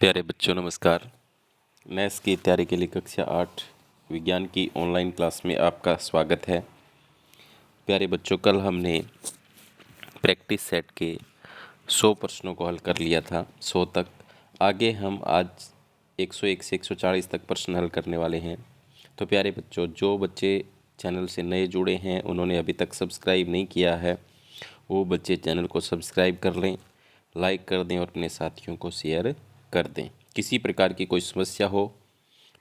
प्यारे बच्चों नमस्कार। मैथ्स की तैयारी के लिए कक्षा 8 विज्ञान की ऑनलाइन क्लास में आपका स्वागत है। प्यारे बच्चों, कल हमने प्रैक्टिस सेट के 100 प्रश्नों को हल कर लिया था, 100 तक। आगे हम आज 101 से 140 तक प्रश्न हल करने वाले हैं। तो प्यारे बच्चों, जो बच्चे चैनल से नए जुड़े हैं, उन्होंने अभी तक सब्सक्राइब नहीं किया है, वो बच्चे चैनल को सब्सक्राइब कर लें, लाइक कर दें और अपने साथियों को शेयर कर दें। किसी प्रकार की कोई समस्या हो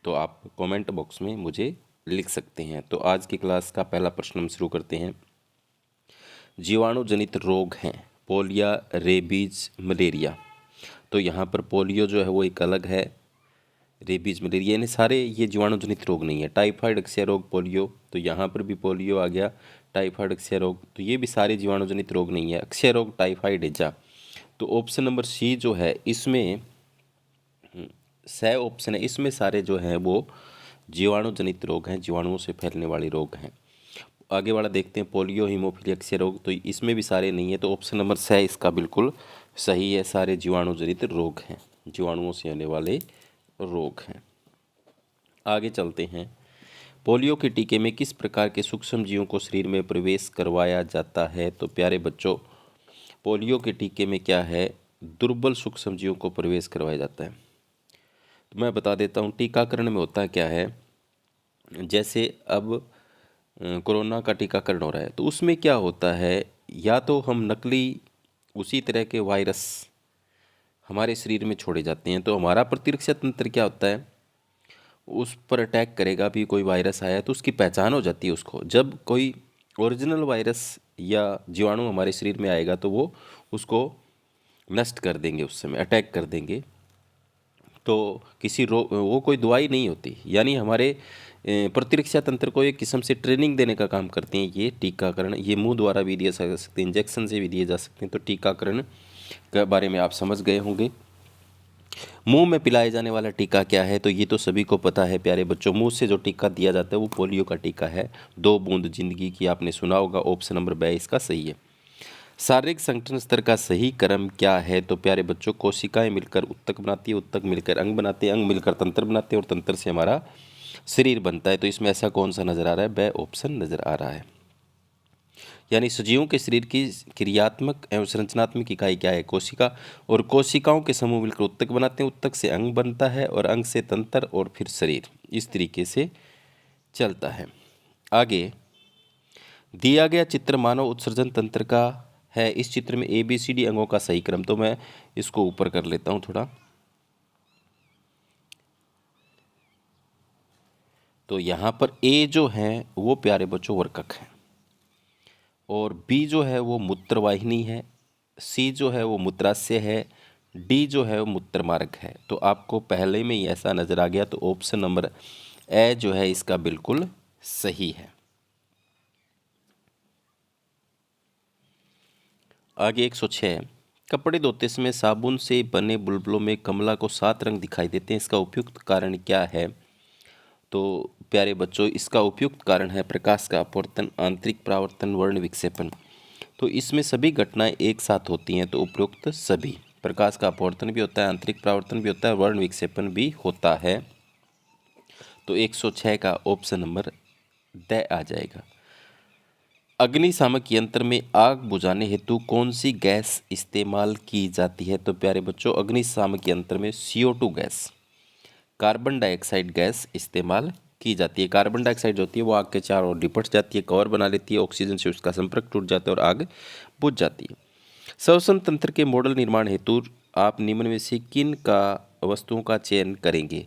तो आप कमेंट बॉक्स में मुझे लिख सकते हैं। तो आज की क्लास का पहला प्रश्न हम शुरू करते हैं। जीवाणु जनित रोग हैं पोलिया, रेबीज, मलेरिया। तो यहाँ पर पोलियो जो है वो एक अलग है, रेबीज, मलेरिया यानी सारे ये जीवाणु जनित रोग नहीं है। टाइफाइड, अक्षय रोग, पोलियो, तो यहाँ पर भी पोलियो आ गया। टाइफाइड, अक्षय रोग, तो ये भी सारे जीवाणु जनित रोग नहीं है। अक्षय रोग, टाइफाइड, हैजा। तो ऑप्शन नंबर सी जो है इसमें सह ऑप्शन है, इसमें सारे जो हैं वो जीवाणु जनित रोग हैं, जीवाणुओं से फैलने वाले रोग हैं। आगे वाला देखते हैं, पोलियो, हीमोफीलिया, अक्षय रोग, तो इसमें भी सारे नहीं है। तो ऑप्शन नंबर सह इसका बिल्कुल सही है, सारे जीवाणु जनित रोग हैं, जीवाणुओं से आने वाले रोग हैं। आगे चलते हैं। पोलियो के टीके में किस प्रकार के सूक्ष्म जीवों को शरीर में प्रवेश करवाया जाता है? तो प्यारे बच्चों, पोलियो के टीके में क्या है, दुर्बल सूक्ष्म जीवों को प्रवेश करवाया जाता है। तो मैं बता देता हूँ टीकाकरण में होता क्या है। जैसे अब कोरोना का टीकाकरण हो रहा है, तो उसमें क्या होता है, या तो हम नकली उसी तरह के वायरस हमारे शरीर में छोड़े जाते हैं, तो हमारा प्रतिरक्षा तंत्र क्या होता है, उस पर अटैक करेगा। भी कोई वायरस आया तो उसकी पहचान हो जाती है उसको। जब कोई ओरिजिनल वायरस या जीवाणु हमारे शरीर में आएगा तो वो उसको नष्ट कर देंगे, उस समय अटैक कर देंगे। तो किसी वो कोई दवाई नहीं होती, यानी हमारे प्रतिरक्षा तंत्र को एक किस्म से ट्रेनिंग देने का काम करते हैं ये टीकाकरण। ये मुंह द्वारा भी दिए जा सकते हैं, इंजेक्शन से भी दिए जा सकते हैं। तो टीकाकरण के बारे में आप समझ गए होंगे। मुंह में पिलाए जाने वाला टीका क्या है? तो ये तो सभी को पता है प्यारे बच्चों, मुंह से जो टीका दिया जाता है वो पोलियो का टीका है। 2 बूंद जिंदगी की, आपने सुना होगा। ऑप्शन नंबर 2 इसका सही है। शारीरिक संगठन स्तर का सही क्रम क्या है? तो प्यारे बच्चों, कोशिकाएं मिलकर उत्तक बनाती है, उत्तक मिलकर अंग बनाते हैं, अंग मिलकर तंत्र बनाते हैं और तंत्र से हमारा शरीर बनता है। तो इसमें ऐसा कौन सा नजर आ रहा है? बे ऑप्शन नजर आ रहा है। यानी सजीवों के शरीर की क्रियात्मक एवं संरचनात्मक इकाई क्या है? कोशिका। और कोशिकाओं के समूह मिलकर उत्तक बनाते हैं, उत्तक से अंग बनता है और अंग से तंत्र और फिर शरीर, इस तरीके से चलता है। आगे दिया गया चित्र मानव उत्सर्जन तंत्र का है। इस चित्र में ABCD अंगों का सही क्रम, तो मैं इसको ऊपर कर लेता हूं थोड़ा। तो यहाँ पर A जो है वो प्यारे बच्चों वर्कक है, और B जो है वो मूत्रवाहिनी है, C जो है वो मूत्राशय है, D जो है वो मूत्रमार्ग है। तो आपको पहले में ही ऐसा नजर आ गया, तो ऑप्शन नंबर A जो है इसका बिल्कुल सही है। आगे 106, कपड़े धोते समय साबुन से बने बुलबुलों में कमला को 7 रंग दिखाई देते हैं, इसका उपयुक्त कारण क्या है? तो प्यारे बच्चों, इसका उपयुक्त कारण है प्रकाश का अपवर्तन, आंतरिक परावर्तन, वर्ण विक्षेपण। तो इसमें सभी घटनाएं एक साथ होती हैं, तो उपयुक्त सभी। प्रकाश का अपवर्तन भी होता है, आंतरिक परावर्तन भी होता है, वर्ण विक्षेपण भी होता है। तो 106 का ऑप्शन नंबर ड आ जाएगा। अग्निशामक यंत्र में आग बुझाने हेतु कौन सी गैस इस्तेमाल की जाती है? तो प्यारे बच्चों, अग्निशामक यंत्र में CO2 gas, carbon dioxide gas इस्तेमाल की जाती है। कार्बन डाइऑक्साइड जो होती है वो आग के चारों ओर लिपट जाती है, कवर बना लेती है, ऑक्सीजन से उसका संपर्क टूट जाता है और आग बुझ जाती है। श्वसन तंत्र के मॉडल निर्माण हेतु आप निम्न में से किन का वस्तुओं का चयन करेंगे?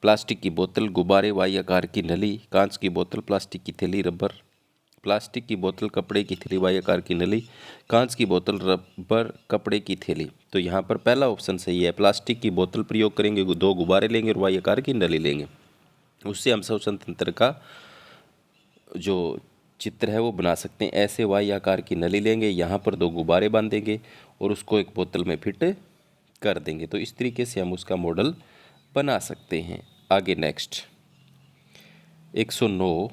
प्लास्टिक की बोतल, गुब्बारे, वाई आकार की नली, कांच की बोतल, प्लास्टिक की थैली, रबर। प्लास्टिक की बोतल, कपड़े की थैली, वाई आकार की नली, कांच की बोतल, रबर, कपड़े की थैली। तो यहाँ पर पहला ऑप्शन सही है। प्लास्टिक की बोतल प्रयोग करेंगे, 2 गुब्बारे लेंगे और वाई आकार की नली लेंगे, उससे हम श्वसन तंत्र का जो चित्र है वो बना सकते हैं। ऐसे वाई आकार की नली लेंगे, यहाँ पर 2 गुब्बारे बांधेंगे और उसको एक बोतल में फिट कर देंगे। तो इस तरीके से हम उसका मॉडल बना सकते हैं। आगे नेक्स्ट 109,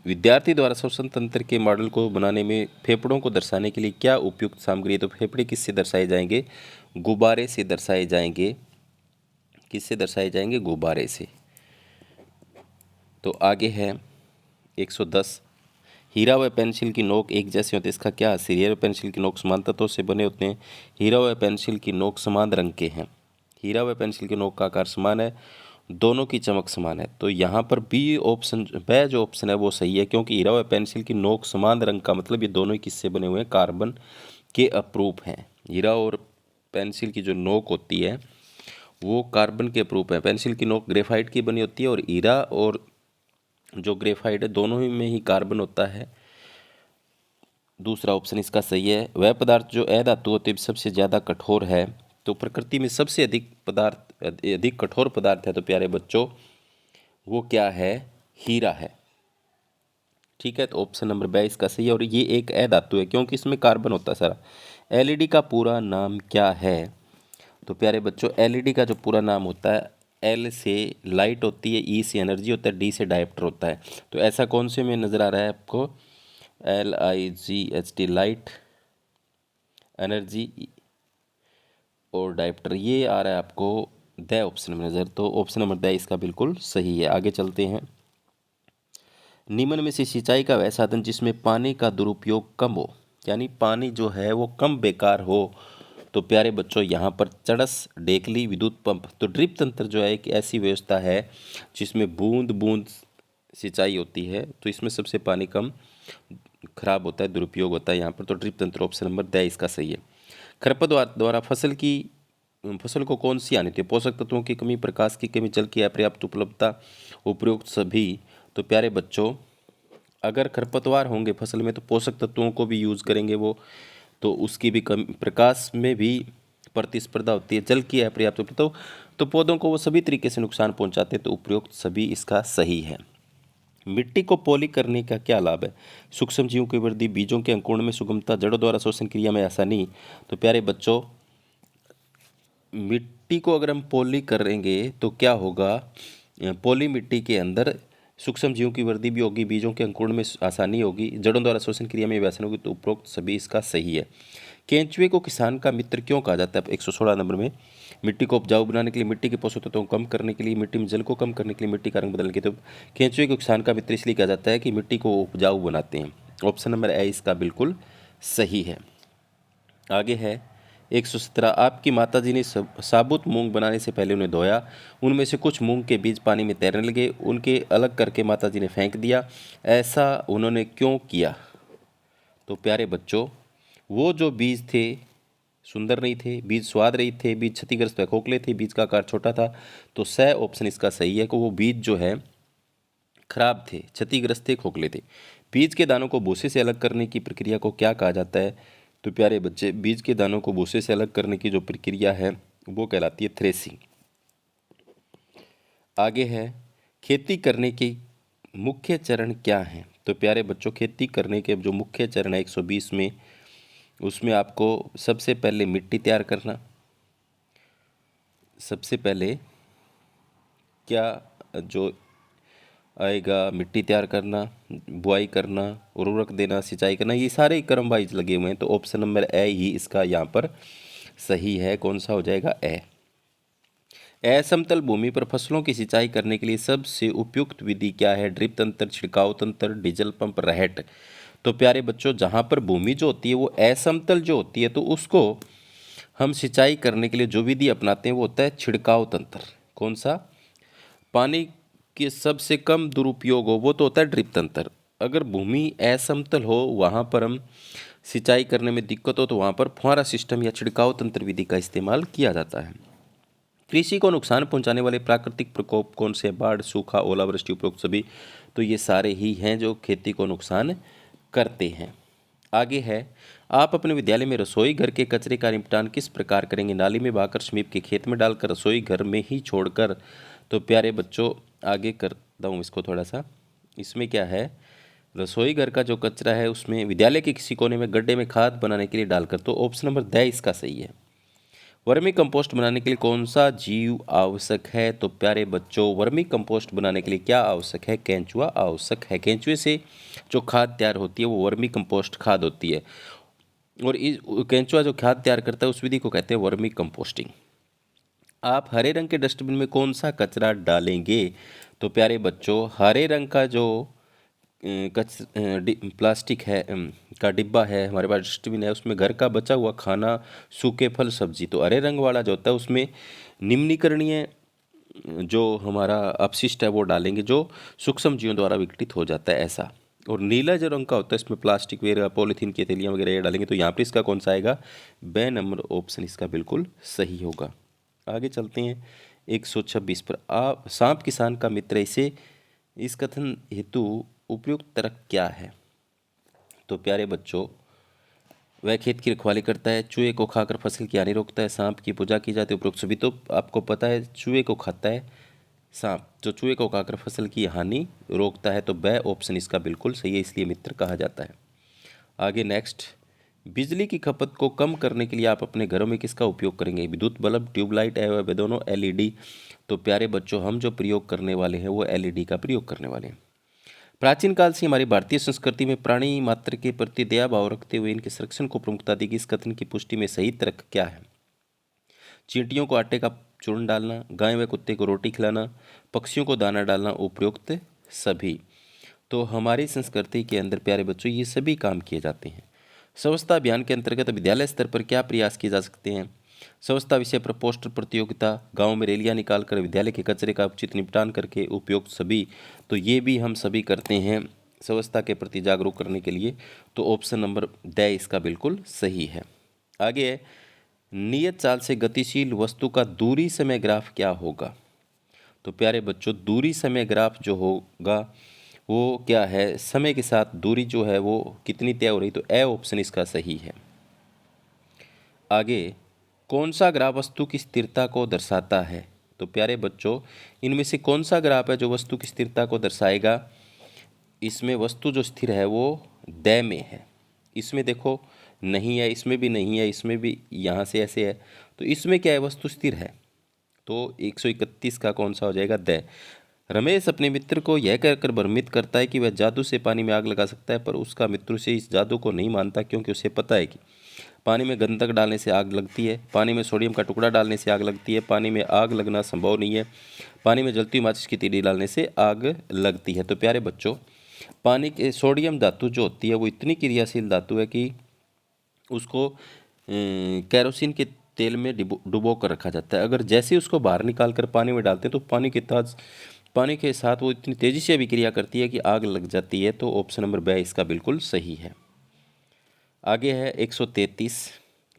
विद्यार्थी द्वारा श्वसन तंत्र के मॉडल को बनाने में फेफड़ों को दर्शाने के लिए क्या उपयुक्त सामग्री है? तो फेफड़े किससे दर्शाए जाएंगे? गुब्बारे से दर्शाए जाएंगे। किससे दर्शाए जाएंगे? गुब्बारे से। तो आगे है 110। हीरा व पेंसिल की नोक एक जैसे होते हैं, इसका क्या है? हीरा व पेंसिल की नोक समान तत्वों से बने होते हैं। हीरा व पेंसिल की नोक समान रंग के हैं। हीरा व पेंसिल की नोक का आकार समान है, दोनों की चमक समान है। तो यहाँ पर बी ऑप्शन, वह जो ऑप्शन है वो सही है, क्योंकि हीरा व पेंसिल की नोक समान रंग का मतलब ये दोनों ही किससे बने हुए हैं? कार्बन के अपरूप हैं। हीरा और पेंसिल की जो नोक होती है वो कार्बन के अपरूप है। पेंसिल की नोक ग्रेफाइट की बनी होती है और हीरा और जो ग्रेफाइट है दोनों ही में ही कार्बन होता है। दूसरा ऑप्शन इसका सही है। वह पदार्थ जो अधातु होते सबसे ज़्यादा कठोर है। तो प्रकृति में सबसे अधिक कठोर पदार्थ है तो प्यारे बच्चों वो क्या है? हीरा है। ठीक है, तो ऑप्शन नंबर 22 का सही है। और ये एक अधातु है क्योंकि इसमें कार्बन होता है सारा। एलईडी का पूरा नाम क्या है? तो प्यारे बच्चों एलईडी का जो पूरा नाम होता है, एल से लाइट होती है, ई से एनर्जी होता है, डी से डायोप्टर होता है। तो ऐसा कौन से में नज़र आ रहा है आपको? LIGHT, लाइट, एनर्जी और डायोप्टर, ये आ रहा है आपको द ऑप्शन में नज़र। तो ऑप्शन नंबर 22 इसका बिल्कुल सही है। आगे चलते हैं। निम्न में से सिंचाई का वह साधन जिसमें पानी का दुरुपयोग कम हो, यानी पानी जो है वो कम बेकार हो। तो प्यारे बच्चों यहाँ पर चड़स, डेकली, विद्युत पंप। तो ड्रिप तंत्र जो है एक ऐसी व्यवस्था है जिसमें बूंद बूंद सिंचाई होती है, तो इसमें सबसे पानी कम खराब होता है, दुरुपयोग होता है यहाँ पर। तो ड्रिप तंत्र ऑप्शन नंबर 22 इसका सही है। खरपतवार द्वारा फसल को कौन सी हानि होती है? पोषक तत्वों की कमी, प्रकाश की कमी, जल की अपर्याप्त उपलब्धता, उपरोक्त सभी। तो प्यारे बच्चों अगर खरपतवार होंगे फसल में तो पोषक तत्वों को भी यूज करेंगे वो, तो उसकी भी कमी, प्रकाश में भी प्रतिस्पर्धा होती है, जल की अपर्याप्त उपलब्धता, तो पौधों को वो सभी तरीके से नुकसान पहुंचाते हैं। तो उपरोक्त सभी इसका सही है। मिट्टी को पॉली करने का क्या लाभ है? सूक्ष्म जीवों की वृद्धि, बीजों के अंकुरण में सुगमता, जड़ों द्वारा श्वसन क्रिया में आसानी। तो प्यारे बच्चों मिट्टी को अगर हम पॉली करेंगे तो क्या होगा? पॉली मिट्टी के अंदर सूक्ष्म जीवों की वृद्धि भी होगी, बीजों के अंकुरण में आसानी होगी, जड़ों द्वारा श्वसन क्रिया में भी आसानी होगी। तो उपरोक्त सभी इसका सही है। केंचुए को किसान का मित्र क्यों कहा जाता है? 116 नंबर में। मिट्टी को उपजाऊ बनाने के लिए, मिट्टी के पोषक तत्वों को कम करने के लिए, मिट्टी में जल को कम करने के लिए, मिट्टी का रंग बदलने के लिए। तो केंचुए को किसान का मित्र इसलिए कहा जाता है कि मिट्टी को उपजाऊ बनाते हैं। ऑप्शन नंबर ए इसका बिल्कुल सही है। आगे है 117। आपकी माताजी ने साबुत मूंग बनाने से पहले उन्हें धोया, उनमें से कुछ मूंग के बीज पानी में तैरने लगे, उनके अलग करके माताजी ने फेंक दिया, ऐसा उन्होंने क्यों किया? तो प्यारे बच्चों वो जो बीज थे सुंदर नहीं थे, बीज स्वाद रहित थे, बीज क्षतिग्रस्त व खोखले थे, बीज का आकार छोटा था। तो स ऑप्शन इसका सही है कि वो बीज जो है खराब थे, क्षतिग्रस्त थे, खोखले थे। बीज के दानों को भूसे से अलग करने की प्रक्रिया को क्या कहा जाता है? तो प्यारे बच्चे बीज के दानों को भूसे से अलग करने की जो प्रक्रिया है वो कहलाती है थ्रेसिंग। आगे है खेती करने के मुख्य चरण क्या हैं? तो प्यारे बच्चों खेती करने के जो मुख्य चरण है 120 में, उसमें आपको सबसे पहले मिट्टी तैयार करना, सबसे पहले क्या जो आएगा? मिट्टी तैयार करना, बुआई करना, उर्वरक देना, सिंचाई करना, ये सारे क्रम वाइज लगे हुए हैं। तो ऑप्शन नंबर ए ही इसका यहाँ पर सही है। कौन सा हो जाएगा? ए। असमतल भूमि पर फसलों की सिंचाई करने के लिए सबसे उपयुक्त विधि क्या है? ड्रिप तंत्र, छिड़काव तंत्र, डीजल पंप, रहट। तो प्यारे बच्चों जहाँ पर भूमि जो होती है वो असमतल जो होती है तो उसको हम सिंचाई करने के लिए जो विधि अपनाते हैं वो होता है छिड़काव तंत्र। कौन सा? पानी के सबसे कम दुरुपयोग हो वो तो होता है ड्रिप तंत्र। अगर भूमि असमतल हो वहाँ पर हम सिंचाई करने में दिक्कत हो तो वहाँ पर फुहारा सिस्टम या छिड़काव तंत्र विधि का इस्तेमाल किया जाता है। कृषि को नुकसान पहुंचाने वाले प्राकृतिक प्रकोप कौन से? बाढ़, सूखा, ओलावृष्टि, उपरोक्त सभी। तो ये सारे ही हैं जो खेती को नुकसान करते हैं। आगे है आप अपने विद्यालय में रसोई घर के कचरे का निपटान किस प्रकार करेंगे? नाली में बहाकर, समीप के खेत में डालकर, रसोई घर में ही छोड़कर। तो प्यारे बच्चों आगे करता हूँ इसको थोड़ा सा। इसमें क्या है? रसोई घर का जो कचरा है उसमें विद्यालय के किसी कोने में गड्ढे में खाद बनाने के लिए डालकर। तो ऑप्शन नंबर 10 इसका सही है। वर्मी कंपोस्ट बनाने के लिए कौन सा जीव आवश्यक है? तो प्यारे बच्चों वर्मी कंपोस्ट बनाने के लिए क्या आवश्यक है? केंचुआ आवश्यक है। केंचुए से जो खाद तैयार होती है वो वर्मी कंपोस्ट खाद होती है, और इस केंचुआ जो खाद तैयार करता है उस विधि को कहते हैं वर्मी कंपोस्टिंग। आप हरे रंग के डस्टबिन में कौन सा कचरा डालेंगे? तो प्यारे बच्चों, हरे रंग का जो प्लास्टिक है का डिब्बा है, हमारे पास डस्टबिन है, उसमें घर का बचा हुआ खाना, सूखे फल सब्जी, तो हरे रंग वाला जो होता है उसमें निम्नीकरणीय जो हमारा अपशिष्ट है वो डालेंगे, जो सूक्ष्म जीवों द्वारा विघटित हो जाता है ऐसा। और नीला जो रंग का होता है इसमें प्लास्टिक वगैरह, पॉलीथीन की थैलियाँ वगैरह ये डालेंगे। तो यहाँ पर इसका कौन सा आएगा? ब नंबर ऑप्शन इसका बिल्कुल सही होगा। आगे चलते हैं 126 पर। आप सांप किसान का मित्र, इसे इस कथन हेतु उपयुक्त तर्क क्या है? तो प्यारे बच्चों, वह खेत की रखवाली करता है, चूहे को खाकर फसल की हानि रोकता है, सांप की पूजा की जाती है, उपरोक्त सभी। तो आपको पता है चूहे को खाता है सांप, जो चूहे को खाकर फसल की हानि रोकता है। तो ब ऑप्शन इसका बिल्कुल सही है, इसलिए मित्र कहा जाता है। आगे नेक्स्ट, बिजली की खपत को कम करने के लिए आप अपने घरों में किसका उपयोग करेंगे? विद्युत बल्ब, ट्यूबलाइट एवं दोनों, एलईडी। तो प्यारे बच्चों, हम जो प्रयोग करने वाले हैं वो एलईडी का प्रयोग करने वाले हैं। प्राचीन काल से हमारी भारतीय संस्कृति में प्राणी मात्र के प्रति दया भाव रखते हुए इनके संरक्षण को प्रमुखता दी गई। इस कथन की पुष्टि में सही तर्क क्या है? चींटियों को आटे का चूर्ण डालना, गाय व कुत्ते को रोटी खिलाना, पक्षियों को दाना डालना, उपयुक्त सभी। तो हमारी संस्कृति के अंदर प्यारे बच्चों ये सभी काम किए जाते हैं। स्वच्छता अभियान के अंतर्गत विद्यालय स्तर पर क्या प्रयास किए जा सकते हैं? स्वच्छता विषय पर पोस्टर प्रतियोगिता, गांव में रैलियां निकालकर विद्यालय के कचरे का उचित निपटान करके, उपयुक्त सभी। तो ये भी हम सभी करते हैं स्वच्छता के प्रति जागरूक करने के लिए। तो ऑप्शन नंबर ड इसका बिल्कुल सही है। आगे है, नियत चाल से गतिशील वस्तु का दूरी समय ग्राफ क्या होगा? तो प्यारे बच्चों, दूरी समय ग्राफ जो होगा वो क्या है? समय के साथ दूरी जो है वो कितनी तय हो रही? तो ए ऑप्शन इसका सही है। आगे, कौन सा ग्राफ वस्तु की स्थिरता को दर्शाता है? तो प्यारे बच्चों, इनमें से कौन सा ग्राफ है जो वस्तु की स्थिरता को दर्शाएगा? इसमें वस्तु जो स्थिर है वो द में है। इसमें देखो नहीं है, इसमें भी नहीं है, इसमें भी यहाँ से ऐसे है। तो इसमें क्या है? वस्तु स्थिर है। तो 131 का कौन सा हो जाएगा? द। रमेश अपने मित्र को यह कहकर भ्रमित करता है कि वह जादू से पानी में आग लगा सकता है, पर उसका मित्र उसे इस जादू को नहीं मानता, क्योंकि उसे पता है कि पानी में गंधक डालने से आग लगती है, पानी में सोडियम का टुकड़ा डालने से आग लगती है, पानी में आग लगना संभव नहीं है, पानी में जलती हुई माचिस की तीली डालने से आग लगती है। तो प्यारे बच्चों, पानी के सोडियम धातु जो होती है वो इतनी क्रियाशील धातु है कि उसको कैरोसिन के तेल में डुबो कर रखा जाता है। अगर जैसे ही उसको बाहर निकाल कर पानी में डालते हैं तो पानी के साथ वो इतनी तेज़ी से अभिक्रिया करती है कि आग लग जाती है। तो ऑप्शन नंबर ब इसका बिल्कुल सही है। आगे है 133,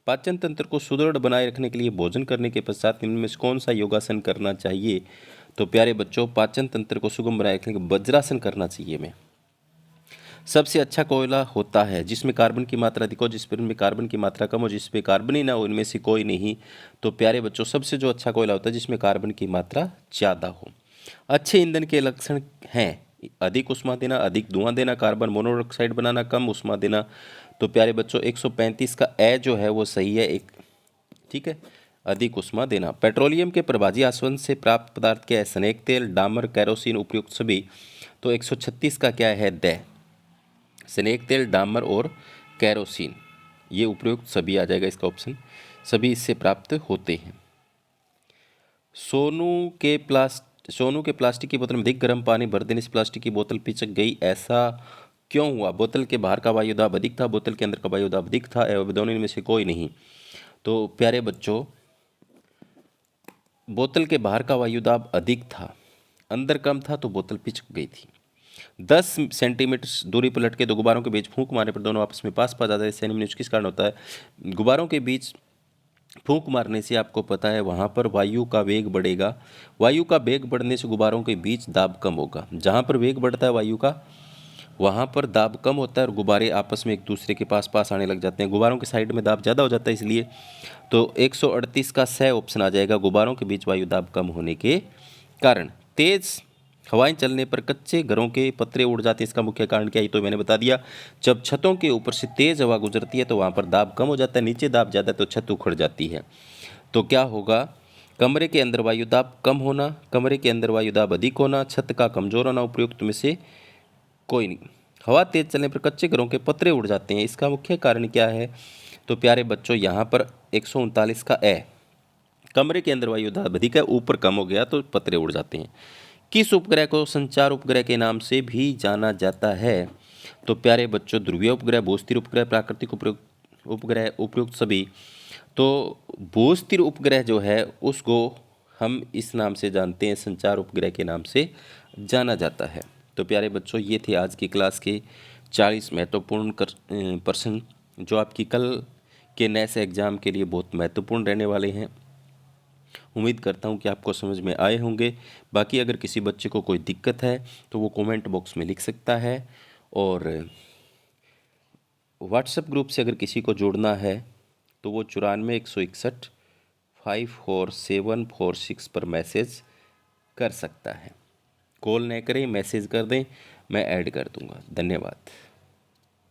पाचन तंत्र को सुदृढ़ बनाए रखने के लिए भोजन करने के पश्चात इनमें से कौन सा योगासन करना चाहिए? तो प्यारे बच्चों, पाचन तंत्र को सुगम बनाए रखने के वज्रासन करना चाहिए हमें। सबसे अच्छा कोयला होता है जिसमें कार्बन की मात्रा अधिक हो, जिसमें कार्बन की मात्रा कम हो, जिसमें कार्बन ही ना हो, इनमें से कोई नहीं। तो प्यारे बच्चों, सबसे जो अच्छा कोयला होता है जिसमें कार्बन की मात्रा ज़्यादा हो। अच्छे ईंधन के लक्षण हैं अधिक ऊष्मा देना, अधिक धुआं देना, कार्बन मोनोऑक्साइड बनाना, कम ऊष्मा देना। तो प्यारे बच्चों, 135 का ए जो है वो सही है एक, ठीक है, अधिक ऊष्मा देना। पेट्रोलियम के प्रभाजी आसवन से प्राप्त पदार्थ क्या है? स्नेक तेल, डामर, कैरोसिन, उपयुक्त सभी। तो 136 का क्या है? द। स्नेक तेल, डामर और कैरोसिन, ये उपयुक्त सभी आ जाएगा इसका ऑप्शन, सभी इससे प्राप्त होते हैं। सोनू के प्लास्टिक की बोतल में अधिक गर्म पानी भर देने से प्लास्टिक की बोतल पिचक गई, ऐसा क्यों हुआ? बोतल के बाहर का वायु दाब अधिक था, बोतल के अंदर का वायु दाब अधिक था, एवं दोनों में से कोई नहीं। तो प्यारे बच्चों, बोतल के बाहर का वायु दाब अधिक था, अंदर कम था, तो बोतल पिचक गई थी। 10 सेंटीमीटर दूरी पर लटके दो गुब्बारों के बीच फूंक मारने पर दोनों आपस में पास पास जाते हैं। इससे निम्नलिखित किस कारण होता है? गुब्बारों के बीच फूंक मारने से आपको पता है वहाँ पर वायु का वेग बढ़ेगा। वायु का वेग बढ़ने से गुब्बारों के बीच दाब कम होगा। जहाँ पर वेग बढ़ता है वायु का, वहाँ पर दाब कम होता है और गुब्बारे आपस में एक दूसरे के पास पास आने लग जाते हैं। गुब्बारों के साइड में दाब ज़्यादा हो जाता है इसलिए। तो 138 का स ऑप्शन आ जाएगा, गुब्बारों के बीच वायु दाब कम होने के कारण। तेज़ हवाएं चलने पर कच्चे घरों के पत्रे उड़ जाते हैं, इसका मुख्य कारण क्या है? तो मैंने बता दिया, जब छतों के ऊपर से तेज़ हवा गुजरती है तो वहाँ पर दाब कम हो जाता है, नीचे दाब ज़्यादा है तो छत उखड़ जाती है। तो क्या होगा? कमरे के अंदर वायु दाब कम होना, कमरे के अंदर वायु दाब अधिक होना, छत का कमज़ोर होना, उपयुक्त में से कोई नहीं। हवा तेज चलने पर कच्चे घरों के पत्रे उड़ जाते हैं, इसका मुख्य कारण क्या है? तो प्यारे बच्चों, यहाँ पर 139 का ए, कमरे के अंदर वायु दाब अधिक है, ऊपर कम हो गया तो पतरे उड़ जाते हैं। किस उपग्रह को संचार उपग्रह के नाम से भी जाना जाता है? तो प्यारे बच्चों, ध्रुवीय उपग्रह, भूस्थिर उपग्रह, प्राकृतिक उपग्रह, उपयुक्त सभी। तो भूस्थिर उपग्रह जो है उसको हम इस नाम से जानते हैं, संचार उपग्रह के नाम से जाना जाता है। तो प्यारे बच्चों, ये थे आज की क्लास के 40 महत्वपूर्ण प्रश्न जो आपकी कल के नेक्स्ट एग्ज़ाम के लिए बहुत महत्वपूर्ण रहने वाले हैं। उम्मीद करता हूँ कि आपको समझ में आए होंगे। बाकी अगर किसी बच्चे को कोई दिक्कत है तो वो कमेंट बॉक्स में लिख सकता है, और व्हाट्सएप ग्रुप से अगर किसी को जोड़ना है तो वो 94 161 54746 पर मैसेज कर सकता है। कॉल न करें, मैसेज कर दें, मैं ऐड कर दूंगा। धन्यवाद।